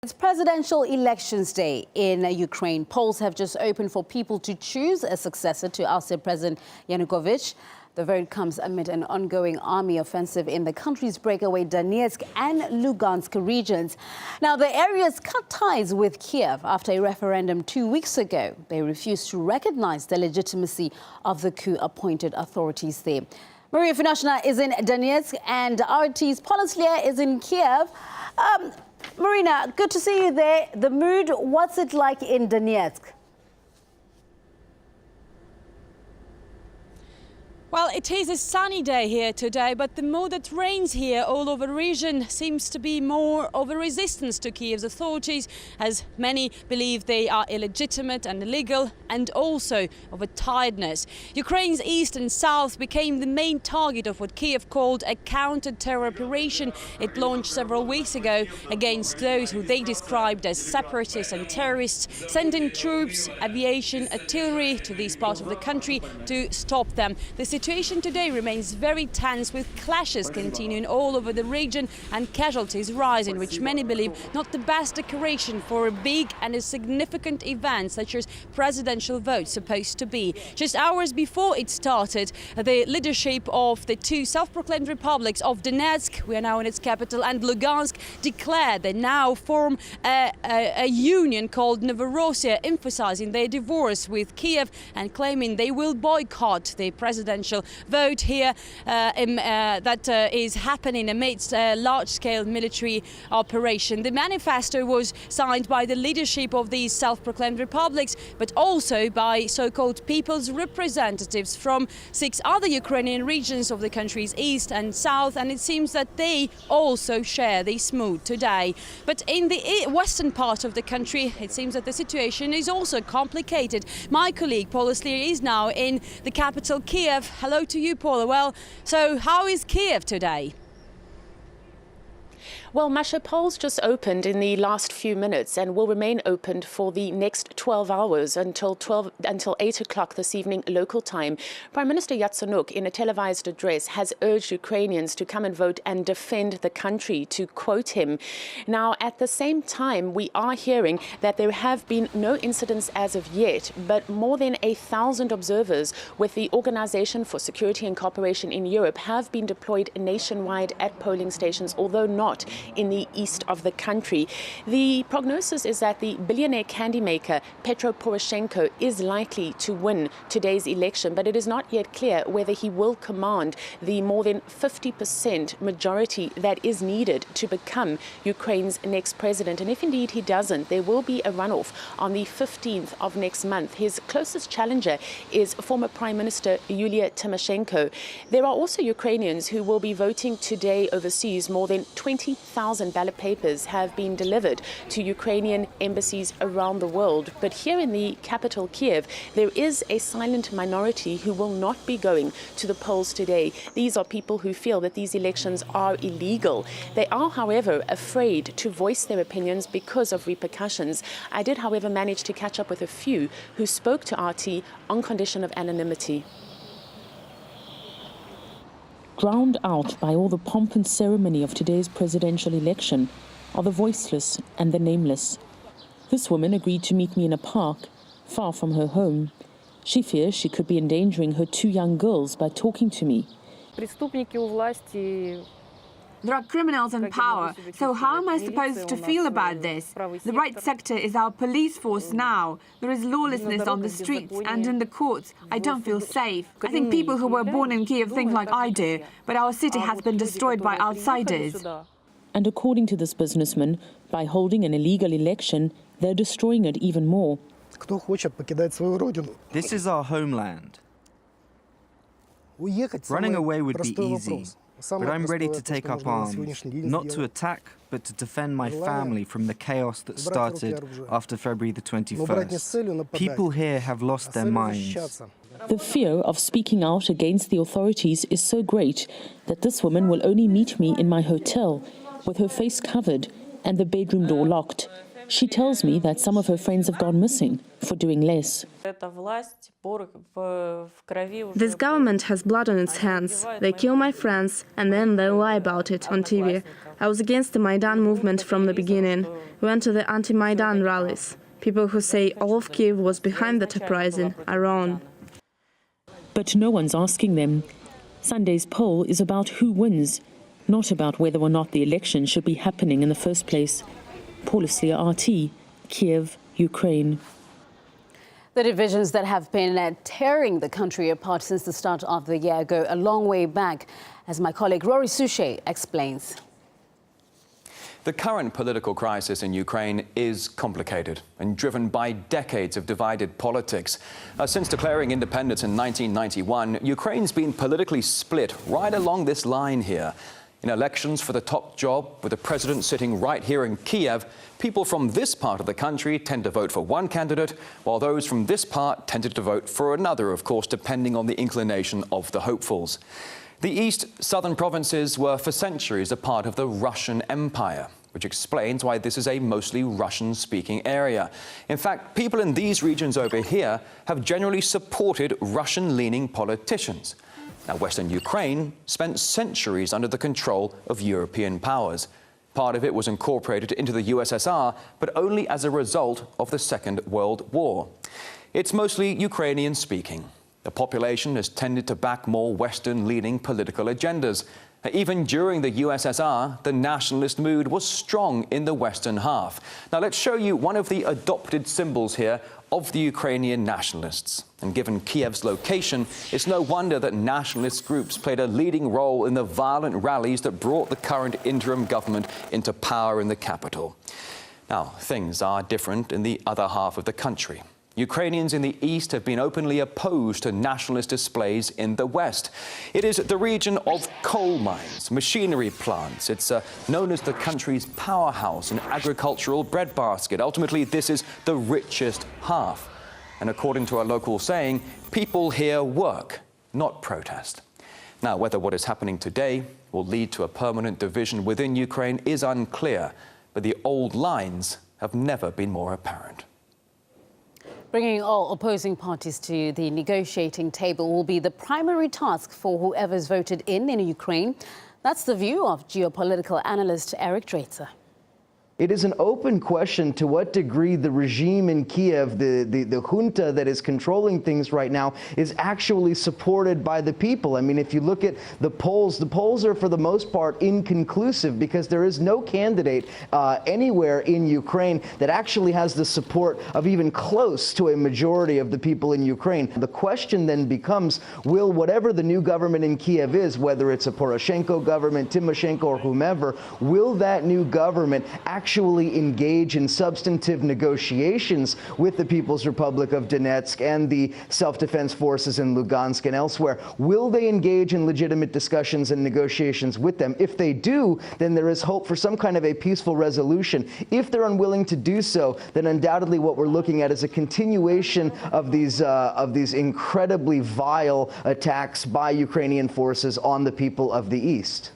It's presidential elections day in Ukraine. Polls have just opened for people to choose a successor to ousted President Yanukovych. The vote comes amid an ongoing army offensive in the country's breakaway Donetsk and Lugansk regions. Now, the areas cut ties with Kiev after a referendum 2 weeks ago. They refused to recognize the legitimacy of the coup-appointed authorities there. Maria Finashina is in Donetsk and RT's Poloslia is in Kiev. Marina, good to see you there. The mood, what's it like in Donetsk? Well, it is a sunny day here today, but the mood that reigns here all over the region seems to be more of a resistance to Kiev's authorities, as many believe they are illegitimate and illegal, and also of a tiredness. Ukraine's east and south became the main target of what Kiev called a counter-terror operation it launched several weeks ago against those who they described as separatists and terrorists, sending troops, aviation, artillery to these parts of the country to stop them. The situation today remains very tense, with clashes continuing all over the region and casualties rising, which many believe not the best decoration for a big and a significant event such as presidential vote supposed to be. Just hours before it started, the leadership of the two self-proclaimed republics of Donetsk, we are now in its capital, and Lugansk declared they now form a union called Novorossiya, emphasizing their divorce with Kiev and claiming they will boycott the presidential vote here that is happening amidst a large-scale military operation. The manifesto was signed by the leadership of these self-proclaimed republics, but also by so-called people's representatives from 6 other Ukrainian regions of the country's east and south, and it seems that they also share this mood today. But in the western part of the country, it seems that the situation is also complicated. My colleague Paula Sleer is now in the capital, Kiev. Hello to you, Paula. Well, so how is Kiev today? Well, Masha, polls just opened in the last few minutes and will remain open for the next 12 hours until 8 o'clock this evening local time. Prime Minister Yatsenuk, in a televised address, has urged Ukrainians to come and vote and defend the country, to quote him. Now, at the same time, we are hearing that there have been no incidents as of yet, but more than 1,000 observers with the Organization for Security and Cooperation in Europe have been deployed nationwide at polling stations, although not in the east of the country. The prognosis is that the billionaire candy maker Petro Poroshenko is likely to win today's election, but it is not yet clear whether he will command the more than 50% majority that is needed to become Ukraine's next president. And if indeed he doesn't, there will be a runoff on the 15th of next month. His closest challenger is former Prime Minister Yulia Timoshenko. There are also Ukrainians who will be voting today overseas. More than 20,000 ballot papers have been delivered to Ukrainian embassies around the world. But here in the capital, Kiev, there is a silent minority who will not be going to the polls today. These are people who feel that these elections are illegal. They are, however, afraid to voice their opinions because of repercussions. I did, however, manage to catch up with a few who spoke to RT on condition of anonymity. Drowned out by all the pomp and ceremony of today's presidential election are the voiceless and the nameless. This woman agreed to meet me in a park, far from her home. She fears she could be endangering her 2 young girls by talking to me. There are criminals in power, so how am I supposed to feel about this? The right sector is our police force now. There is lawlessness on the streets and in the courts. I don't feel safe. I think people who were born in Kiev think like I do, but our city has been destroyed by outsiders. And according to this businessman, by holding an illegal election, they're destroying it even more. This is our homeland. Running away would be easy. But I'm ready to take up arms, not to attack, but to defend my family from the chaos that started after February the 21st. People here have lost their minds. The fear of speaking out against the authorities is so great that this woman will only meet me in my hotel with her face covered and the bedroom door locked. She tells me that some of her friends have gone missing for doing less. This government has blood on its hands. They kill my friends and then they lie about it on TV. I was against the Maidan movement from the beginning. We went to the anti-Maidan rallies. People who say all of Kiev was behind that uprising are wrong. But no one's asking them. Sunday's poll is about who wins, not about whether or not the election should be happening in the first place. Paula Slier, RT, Kiev, Ukraine. The divisions that have been tearing the country apart since the start of the year go a long way back, as my colleague Rory Suchet explains. The current political crisis in Ukraine is complicated and driven by decades of divided politics. Since declaring independence in 1991, Ukraine's been politically split right along this line here. In elections for the top job, with the president sitting right here in Kiev, people from this part of the country tend to vote for one candidate, while those from this part tended to vote for another, of course, depending on the inclination of the hopefuls. The east-southern provinces were for centuries a part of the Russian Empire, which explains why this is a mostly Russian-speaking area. In fact, people in these regions over here have generally supported Russian-leaning politicians. Now, Western Ukraine spent centuries under the control of European powers. Part of it was incorporated into the USSR, but only as a result of the Second World War. It's mostly Ukrainian-speaking. The population has tended to back more Western-leaning political agendas. Even during the USSR, the nationalist mood was strong in the western half. Now, let's show you one of the adopted symbols here of the Ukrainian nationalists. And given Kiev's location, it's no wonder that nationalist groups played a leading role in the violent rallies that brought the current interim government into power in the capital. Now, things are different in the other half of the country. Ukrainians in the east have been openly opposed to nationalist displays in the west. It is the region of coal mines, machinery plants. It's known as the country's powerhouse and agricultural breadbasket. Ultimately, this is the richest half. And according to a local saying, people here work, not protest. Now, whether what is happening today will lead to a permanent division within Ukraine is unclear, but the old lines have never been more apparent. Bringing all opposing parties to the negotiating table will be the primary task for whoever's voted in Ukraine. That's the view of geopolitical analyst Eric Draitser. It is an open question to what degree the regime in Kiev, the junta that is controlling things right now, is actually supported by the people. I mean, if you look at the polls are for the most part inconclusive because there is no candidate anywhere in Ukraine that actually has the support of even close to a majority of the people in Ukraine. The question then becomes, will whatever the new government in Kiev is, whether it's a Poroshenko government, Timoshenko, or whomever, will that new government actually engage in substantive negotiations with the People's Republic of Donetsk and the self-defense forces in Lugansk and elsewhere? Will they engage in legitimate discussions and negotiations with them? If they do, then there is hope for some kind of a peaceful resolution. If they're unwilling to do so, then undoubtedly what we're looking at is a continuation of these incredibly vile attacks by Ukrainian forces on the people of the East.